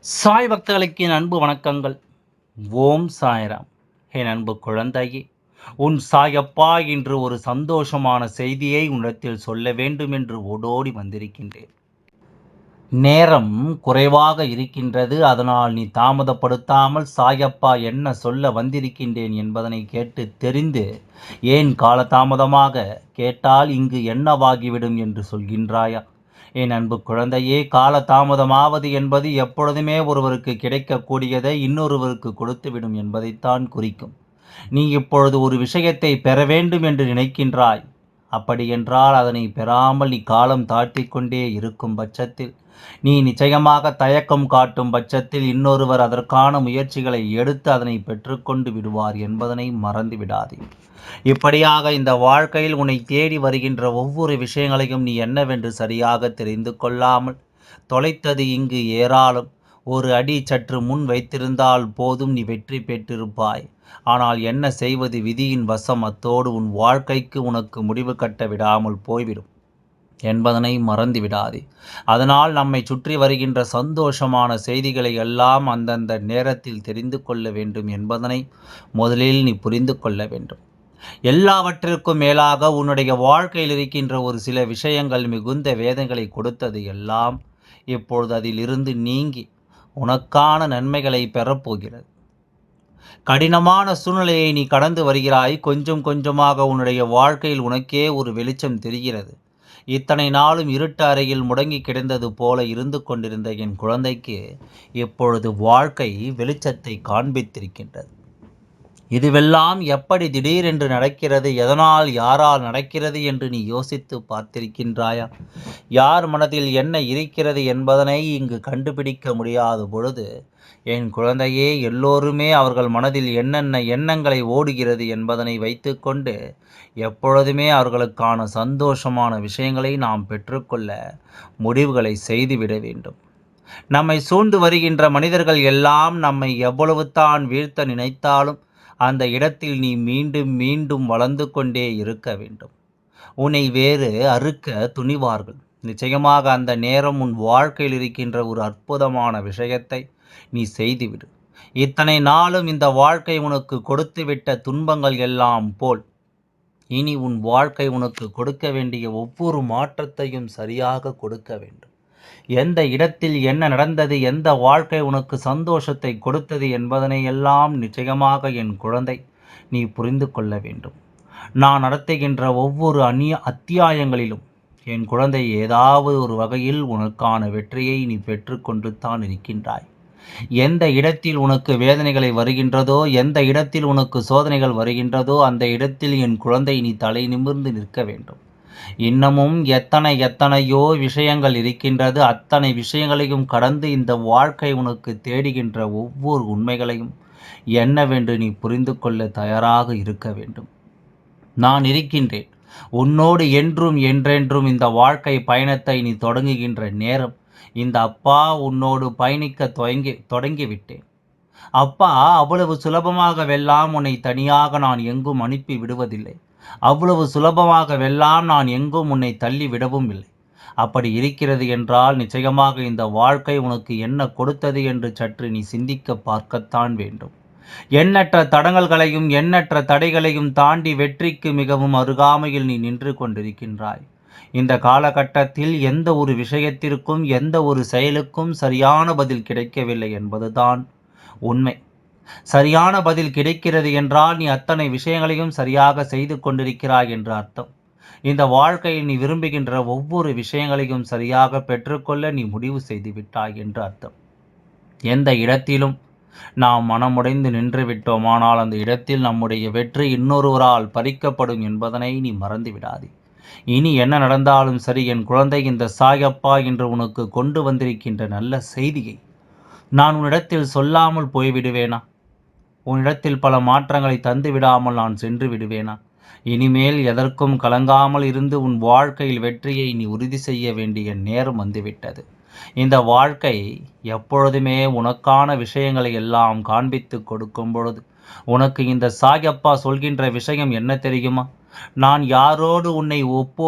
சாய் பக்தர்களுக்கு என் அன்பு வணக்கங்கள். ஓம் சாய்ராம். என் அன்பு குழந்தையே, உன் சாயப்பா இன்று ஒரு சந்தோஷமான செய்தியை உன்னிடத்தில் சொல்ல வேண்டும் என்று ஓடோடி வந்திருக்கின்றேன். நேரம் குறைவாக இருக்கின்றது. அதனால் நீ தாமதப்படுத்தாமல் சாயப்பா என்ன சொல்ல வந்திருக்கின்றேன் என்பதனை கேட்டு தெரிந்து, ஏன் காலதாமதமாக கேட்டால் இங்கு என்னவாகிவிடும் என்று சொல்கின்றாயா? என் அன்பு குழந்தையே, கால தாமதமாவது என்பது எப்பொழுதுமே ஒருவருக்கு கிடைக்கக்கூடியதை இன்னொருவருக்கு கொடுத்துவிடும் என்பதைத்தான் குறிக்கும். நீ இப்பொழுது ஒரு விஷயத்தை பெற வேண்டும் என்று நினைக்கின்றாய். அப்படியென்றால் அதனை பெறாமல் நீ காலம் தாழ்த்திக் கொண்டே இருக்கும் பட்சத்தில், நீ நிச்சயமாக தயக்கம் காட்டும் பட்சத்தில் இன்னொருவர் அதற்கான முயற்சிகளை எடுத்து அதனை பெற்றுக்கொண்டு விடுவார் என்பதனை மறந்து விடாதே. இப்படியாக இந்த வாழ்க்கையில் உன்னை தேடி வருகின்ற ஒவ்வொரு விஷயங்களையும் நீ என்னவென்று சரியாக தெரிந்து கொள்ளாமல் தொலைத்தது இங்கு ஏராளம். ஒரு அடி சற்று முன் வைத்திருந்தால் போதும், நீ வெற்றி பெற்றிருப்பாய். ஆனால் என்ன செய்வது, விதியின் வசம். அத்தோடு உன் வாழ்க்கைக்கு உனக்கு முடிவு கட்ட விடாமல் போய்விடும் என்பதனை மறந்து விடாதே. அதனால் நம்மை சுற்றி வருகின்ற சந்தோஷமான செய்திகளை எல்லாம் அந்தந்த நேரத்தில் தெரிந்து கொள்ள வேண்டும் என்பதனை முதலில் நீ புரிந்து கொள்ள வேண்டும். எல்லாவற்றிற்கும் மேலாக உன்னுடைய வாழ்க்கையில் இருக்கின்ற ஒரு சில விஷயங்கள் மிகுந்த வேதனைகளை கொடுத்தது எல்லாம் இப்பொழுது அதிலிருந்து நீங்கி உனக்கான நன்மைகளை பெறப்போகிறது. கடினமான சூழ்நிலையை நீ கடந்து வருகிறாய். கொஞ்சம் கொஞ்சமாக உன்னுடைய வாழ்க்கையில் உனக்கே ஒரு வெளிச்சம் தெரிகிறது. இத்தனை நாளும் இருட்டு அறையில் முடங்கி கிடந்தது போல இருந்து கொண்டிருந்த என் குழந்தைக்கு இப்பொழுது வாழ்க்கை வெளிச்சத்தை காண்பித்திருக்கின்றது. இதுவெல்லாம் எப்படி திடீரென்று நடக்கிறது, எதனால், யாரால் நடக்கிறது என்று நீ யோசித்து பார்த்திருக்கின்றாயா? யார் மனதில் என்ன இருக்கிறது என்பதனை இங்கு கண்டுபிடிக்க முடியாத பொழுது, என் குழந்தையே, எல்லோருமே அவர்கள் மனதில் என்னென்ன எண்ணங்களை ஓடுகிறது என்பதனை வைத்துக்கொண்டு எப்பொழுதுமே அவர்களுக்கான சந்தோஷமான விஷயங்களை நாம் பெற்றுக்கொள்ள முடிவுகளை செய்துவிட வேண்டும். நம்மை சூழ்ந்து வருகின்ற மனிதர்கள் எல்லாம் நம்மை எவ்வளவு தான் வீழ்த்த நினைத்தாலும் அந்த இடத்தில் நீ மீண்டும் மீண்டும் வளர்ந்து கொண்டே இருக்க வேண்டும். உன்னை வேறு அறுக்க துணிவார்கள். நிச்சயமாக அந்த நேரம் உன் வாழ்க்கையில் இருக்கின்ற ஒரு அற்புதமான விஷயத்தை நீ செய்துவிடு. இத்தனை நாளும் இந்த வாழ்க்கை உனக்கு கொடுத்துவிட்ட துன்பங்கள் எல்லாம் போல் இனி உன் வாழ்க்கை உனக்கு கொடுக்க வேண்டிய ஒவ்வொரு மாற்றத்தையும் சரியாக கொடுக்க வேண்டும். எந்த இடத்தில் என்ன நடந்தது, எந்த வாழ்க்கை உனக்கு சந்தோஷத்தை கொடுத்தது என்பதனை எல்லாம் நிச்சயமாக என் குழந்தை நீ புரிந்து கொள்ள வேண்டும். நான் நடத்துகின்ற ஒவ்வொரு அத்தியாயங்களிலும் என் குழந்தை ஏதாவது ஒரு வகையில் உனக்கான வெற்றியை நீ பெற்றுக்கொண்டு தான் இருக்கின்றாய். எந்த இடத்தில் உனக்கு வேதனைகளை வருகின்றதோ, எந்த இடத்தில் உனக்கு சோதனைகள் வருகின்றதோ, அந்த இடத்தில் என் குழந்தை நீ தலை நிமிர்ந்து நிற்க வேண்டும். இன்னமும் எத்தனையோ விஷயங்கள் இருக்கின்றது. அத்தனை விஷயங்களையும் கடந்து இந்த வாழ்க்கை உனக்கு தேடுகின்ற ஒவ்வொரு உண்மைகளையும் என்னவென்று நீ புரிந்து கொள்ள தயாராக இருக்க வேண்டும். நான் இருக்கின்றேன் உன்னோடு என்றும் என்றென்றும். இந்த வாழ்க்கை பயணத்தை நீ தொடங்குகின்ற நேரம் இந்த அப்பா உன்னோடு பயணிக்க தொடங்கிவிட்டேன். அப்பா அவ்வளவு சுலபமாகவெல்லாம் உன்னை தனியாக நான் எங்கும் அனுப்பி விடுவதில்லை. அவ்வளவு சுலபமாகவெல்லாம் நான் எங்கும் உன்னை தள்ளி விடவும் இல்லை. அப்படி இருக்கிறது என்றால் நிச்சயமாக இந்த வாழ்க்கை உனக்கு என்ன கொடுத்தது என்று சற்று நீ சிந்திக்க பார்க்கத்தான் வேண்டும். எண்ணற்ற தடங்கல்களையும் எண்ணற்ற தடைகளையும் தாண்டி வெற்றிக்கு மிகவும் அருகாமையில் நீ நின்று கொண்டிருக்கின்றாய். இந்த காலகட்டத்தில் எந்த ஒரு விஷயத்திற்கும் எந்த ஒரு செயலுக்கும் சரியான பதில் கிடைக்கவில்லை என்பதுதான் உண்மை. சரியான பதில் கிடைக்கிறது என்றால் நீ அத்தனை விஷயங்களையும் சரியாக செய்து கொண்டிருக்கிறாய் என்று அர்த்தம். இந்த வாழ்க்கையில் நீ விரும்புகின்ற ஒவ்வொரு விஷயங்களையும் சரியாக பெற்றுக்கொள்ள நீ முடிவு செய்து விட்டாய் என்று அர்த்தம். எந்த இடத்திலும் நாம் மனமுடைந்து நின்று விட்டோமானால் அந்த இடத்தில் நம்முடைய வெற்றி இன்னொருவரால் பறிக்கப்படும் என்பதனை நீ மறந்து விடாதே. இனி என்ன நடந்தாலும் சரி என் குழந்தை, இந்த சாயப்பா என்று உனக்கு கொண்டு வந்திருக்கின்ற நல்ல செய்தியை நான் உன்னிடத்தில் சொல்லாமல் போய்விடுவேனா? உன்னிடத்தில் பல மாற்றங்களை தந்து விடாமல் நான் சென்று விடுவேனா? இனிமேல் எதற்கும் கலங்காமல் இருந்து உன் வாழ்க்கையில் வெற்றியை நீ உறுதி செய்ய வேண்டிய நேரம் வந்துவிட்டது. இந்த வாழ்க்கை எப்பொழுதுமே உனக்கான விஷயங்களை எல்லாம் காண்பித்து கொடுக்கும் பொழுது உனக்கு இந்த சாயப்பா சொல்கின்ற விஷயம் என்ன தெரியுமா? நான் யாரோடு உன்னை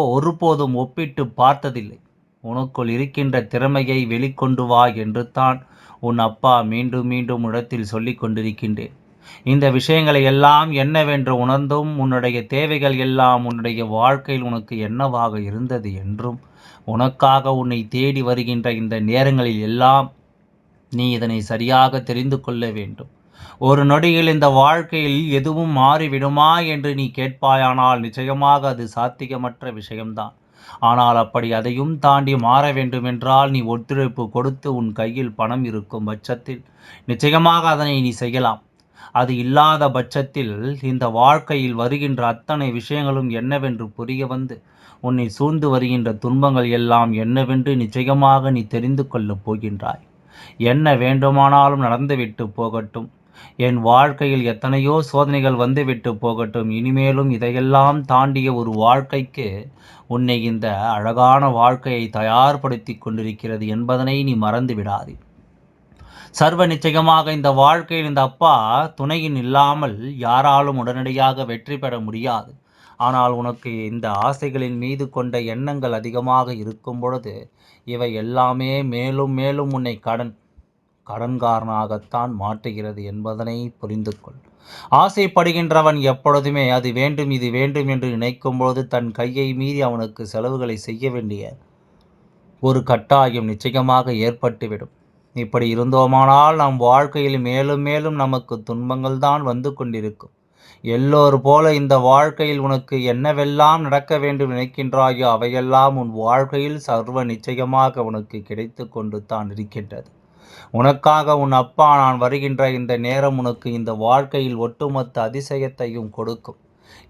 ஒருபோதும் ஒப்பிட்டு பார்த்ததில்லை. உனக்குள் இருக்கின்ற திறமையை வெளிக்கொண்டு வா என்று தான் உன் அப்பா மீண்டும் மீண்டும் இடத்தில் சொல்லிக் கொண்டிருக்கின்றேன். இந்த விஷயங்களை எல்லாம் என்னவென்று உணர்ந்தும் உன்னுடைய தேவைகள் எல்லாம் உன்னுடைய வாழ்க்கையில் உனக்கு என்னவாக இருந்தது என்றும் உனக்காக உன்னை தேடி வருகின்ற இந்த நேரங்களில் எல்லாம் நீ இதனை சரியாக தெரிந்து கொள்ள வேண்டும். ஒரு நொடியில் இந்த வாழ்க்கையில் எதுவும் மாறிவிடுமா என்று நீ கேட்பாயானால் நிச்சயமாக அது சாத்தியமற்ற விஷயம்தான். ஆனால் அப்படி அதையும் தாண்டி மாற வேண்டுமென்றால் நீ ஒத்துழைப்பு கொடுத்து உன் கையில் பணம் இருக்கும் பட்சத்தில் நிச்சயமாக அதனை நீ செய்யலாம். அது இல்லாத பட்சத்தில் இந்த வாழ்க்கையில் வருகின்ற அத்தனை விஷயங்களும் என்னவென்று புரிய வந்து உன்னை சூழ்ந்து வருகின்ற துன்பங்கள் எல்லாம் என்னவென்று நிச்சயமாக நீ தெரிந்து கொள்ளப் போகின்றாய். என்ன வேண்டுமானாலும் நடந்துவிட்டு போகட்டும். என் வாழ்க்கையில் எத்தனையோ சோதனைகள் வந்துவிட்டு போகட்டும். இனிமேலும் இதையெல்லாம் தாண்டிய ஒரு வாழ்க்கைக்கு உன்னை இந்த அழகான வாழ்க்கையை தயார்படுத்தி கொண்டிருக்கிறது என்பதனை நீ மறந்து விடாதே. சர்வ நிச்சயமாக இந்த வாழ்க்கையில் இந்த அப்பா துணையின் இல்லாமல் யாராலும் உடனடியாக வெற்றி பெற முடியாது. ஆனால் உனக்கு இந்த ஆசைகளின் மீது கொண்ட எண்ணங்கள் அதிகமாக இருக்கும் பொழுது இவை எல்லாமே மேலும் மேலும் உன்னை கடன்காரனாகத்தான் மாற்றுகிறது என்பதனை புரிந்து கொள். ஆசைப்படுகின்றவன் எப்பொழுதுமே அது வேண்டும் இது வேண்டும் என்று நினைக்கும் பொழுது தன் கையை மீறி அவனுக்கு செலவுகளை செய்ய வேண்டிய ஒரு கட்டாயம் நிச்சயமாக ஏற்பட்டுவிடும். இப்படி இருந்தோமானால் நம் வாழ்க்கையில் மேலும் மேலும் நமக்கு துன்பங்கள் தான் வந்து கொண்டிருக்கும். எல்லோர் போல இந்த வாழ்க்கையில் உனக்கு என்னவெல்லாம் நடக்க வேண்டும் நினைக்கின்றாயோ அவையெல்லாம் உன் வாழ்க்கையில் சர்வ நிச்சயமாக உனக்கு கிடைத்து கொண்டு தான் இருக்கின்றது. உனக்காக உன் அப்பா நான் வருகின்ற இந்த நேரம் உனக்கு இந்த வாழ்க்கையில் ஒட்டுமொத்த அதிசயத்தையும் கொடுக்கும்.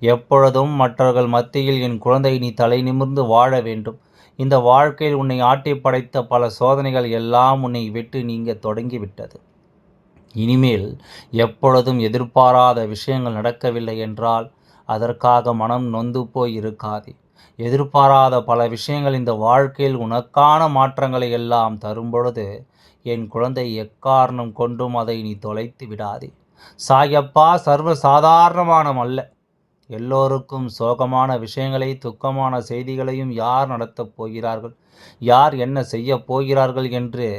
எப்பொழுதும் மற்றவர்கள் மத்தியில் என் குழந்தை நீ தலை நிமிர்ந்து வாழ வேண்டும். இந்த வாழ்க்கையில் உன்னை ஆட்டி படைத்த பல சோதனைகள் எல்லாம் உன்னை விட்டு நீங்க தொடங்கிவிட்டது. இனிமேல் எப்பொழுதும் எதிர்பாராத விஷயங்கள் நடக்கவில்லை என்றால் அதற்காக மனம் நொந்து போய் இருக்காதே. எதிர்பாராத பல விஷயங்கள் இந்த வாழ்க்கையில் உனக்கான மாற்றங்களை எல்லாம் தரும்பொழுது என் குழந்தை எக்காரணம் கொண்டும் அதை நீ தொலைத்து விடாதே. சாயப்பா சர்வ சாதாரணமானம் அல்ல. எல்லோருக்கும் சோகமான விஷயங்களை துக்கமான செய்திகளையும் யார் நடத்தப் போகிறார்கள், யார் என்ன செய்ய போகிறார்கள் என்று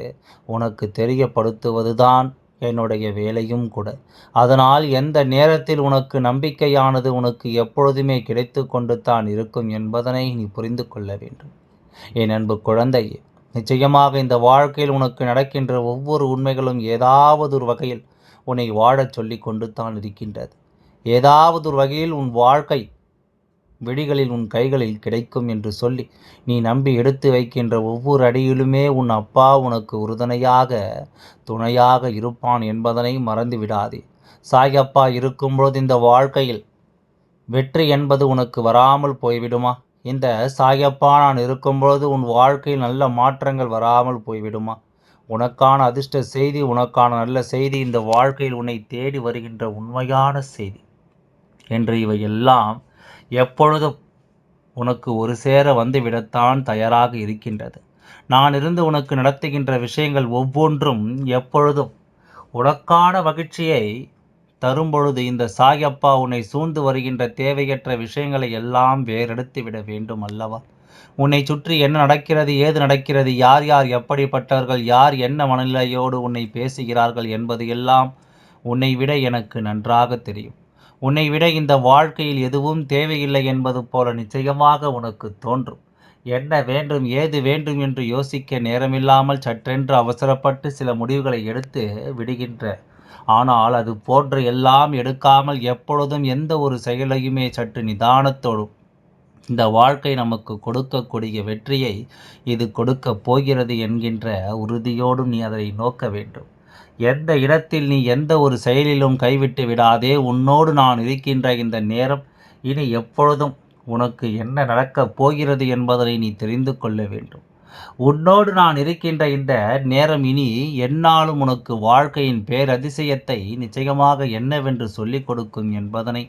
உனக்கு தெரியப்படுத்துவதுதான் என்னுடைய வேலையும் கூட. அதனால் எந்த நேரத்தில் உனக்கு நம்பிக்கையானது உனக்கு எப்பொழுதுமே கிடைத்து கொண்டு தான் இருக்கும் என்பதனை நீ புரிந்து கொள்ள வேண்டும். என் அன்பு குழந்தையே, நிச்சயமாக இந்த வாழ்க்கையில் உனக்கு நடக்கின்ற ஒவ்வொரு உண்மைகளும் ஏதாவது ஒரு வகையில் உன்னை வாழச் சொல்லி கொண்டு தான் இருக்கின்றது. ஏதாவது ஒரு வகையில் உன் வாழ்க்கை விடிகளில் உன் கைகளில் கிடைக்கும் என்று சொல்லி நீ நம்பி எடுத்து வைக்கின்ற ஒவ்வொரு அடியிலுமே உன் அப்பா உனக்கு உறுதுணையாக துணையாக இருப்பான் என்பதனை மறந்து விடாதே. சாயப்பா இருக்கும்பொழுது இந்த வாழ்க்கையில் வெற்றி என்பது உனக்கு வராமல் போய்விடுமா? இந்த சாயப்பா நான் இருக்கும்பொழுது உன் வாழ்க்கையில் நல்ல மாற்றங்கள் வராமல் போய்விடுமா? உனக்கான அதிர்ஷ்ட செய்தி, உனக்கான நல்ல செய்தி, இந்த வாழ்க்கையில் உன்னை தேடி வருகின்ற உண்மையான செய்தி என்று இவை எல்லாம் எப்பொழுதும் உனக்கு ஒரு சேர வந்துவிடத்தான் தயாராக இருக்கின்றது. நான் இருந்து உனக்கு நடத்துகின்ற விஷயங்கள் ஒவ்வொன்றும் எப்பொழுதும் உனக்கான மகிழ்ச்சியை தரும்பொழுது இந்த சாயப்பா உன்னை சூழ்ந்து வருகின்ற தேவையற்ற விஷயங்களை எல்லாம் வேறெடுத்து விட வேண்டும் அல்லவா? உன்னை சுற்றி என்ன நடக்கிறது, ஏது நடக்கிறது, யார் யார் எப்படிப்பட்டவர்கள், யார் என்ன மனநிலையோடு உன்னை பேசுகிறார்கள் என்பது எல்லாம் உன்னை விட எனக்கு நன்றாக தெரியும். உன்னை விட இந்த வாழ்க்கையில் எதுவும் தேவையில்லை என்பது போல நிச்சயமாக உனக்கு தோன்றும். என்ன வேண்டும், ஏது வேண்டும் என்று யோசிக்க நேரமில்லாமல் சற்றென்று அவசரப்பட்டு சில முடிவுகளை எடுத்து விடுகின்ற. ஆனால் அது போன்று எல்லாம் எடுக்காமல் எப்பொழுதும் எந்த ஒரு செயலையுமே சற்று நிதானத்தோடும் இந்த வாழ்க்கை நமக்கு கொடுக்கக்கூடிய வெற்றியை இது கொடுக்கப் போகிறது என்கின்ற உறுதியோடும் நீ அதை நோக்க வேண்டும். எந்த இடத்தில் நீ எந்த ஒரு செயலிலும் கைவிட்டு விடாதே. உன்னோடு நான் இருக்கின்ற இந்த நேரம் இனி எப்பொழுதும் உனக்கு என்ன நடக்கப் போகிறது என்பதனை நீ தெரிந்து கொள்ள வேண்டும். உன்னோடு நான் இருக்கின்ற இந்த நேரம் இனி எந்நாளும் உனக்கு வாழ்க்கையின் பேரதிசயத்தை நிச்சயமாக என்னவென்று சொல்லிக் கொடுக்கும் என்பதனை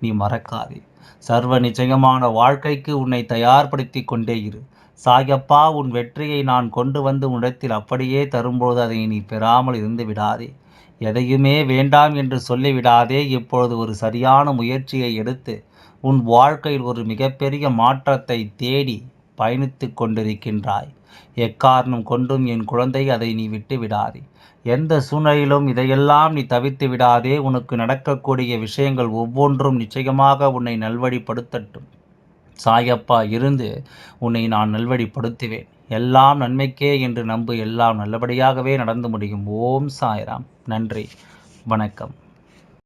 நீ மறக்காதே. சர்வ நிச்சயமான வாழ்க்கைக்கு உன்னை தயார்படுத்தி கொண்டே இரு. சாயப்பா உன் வெற்றியை நான் கொண்டு வந்து உன்னிடத்தில் அப்படியே தரும்போது அதை நீ பெறாமல் இருந்து விடாதே. எதையுமே வேண்டாம் என்று சொல்லிவிடாதே. இப்பொழுது ஒரு சரியான முயற்சியை எடுத்து உன் வாழ்க்கையில் ஒரு மிகப்பெரிய மாற்றத்தை தேடி பயணித்து கொண்டிருக்கின்றாய். எக்காரணம் கொண்டும் என் குழந்தை அதை நீ விட்டு விடாதே. எந்த சூழ்நிலையிலும் இதையெல்லாம் நீ தவிர்த்து விடாதே. உனக்கு நடக்கக்கூடிய விஷயங்கள் ஒவ்வொன்றும் நிச்சயமாக உன்னை நல்வழிப்படுத்தட்டும். சாயப்பா இருந்து உன்னை நான் நல்வழிப்படுத்துவேன். எல்லாம் நன்மைக்கே என்று நம்பு. எல்லாம் நல்லபடியாகவே நடந்து முடியும். ஓம் சாய்ராம். நன்றி. வணக்கம்.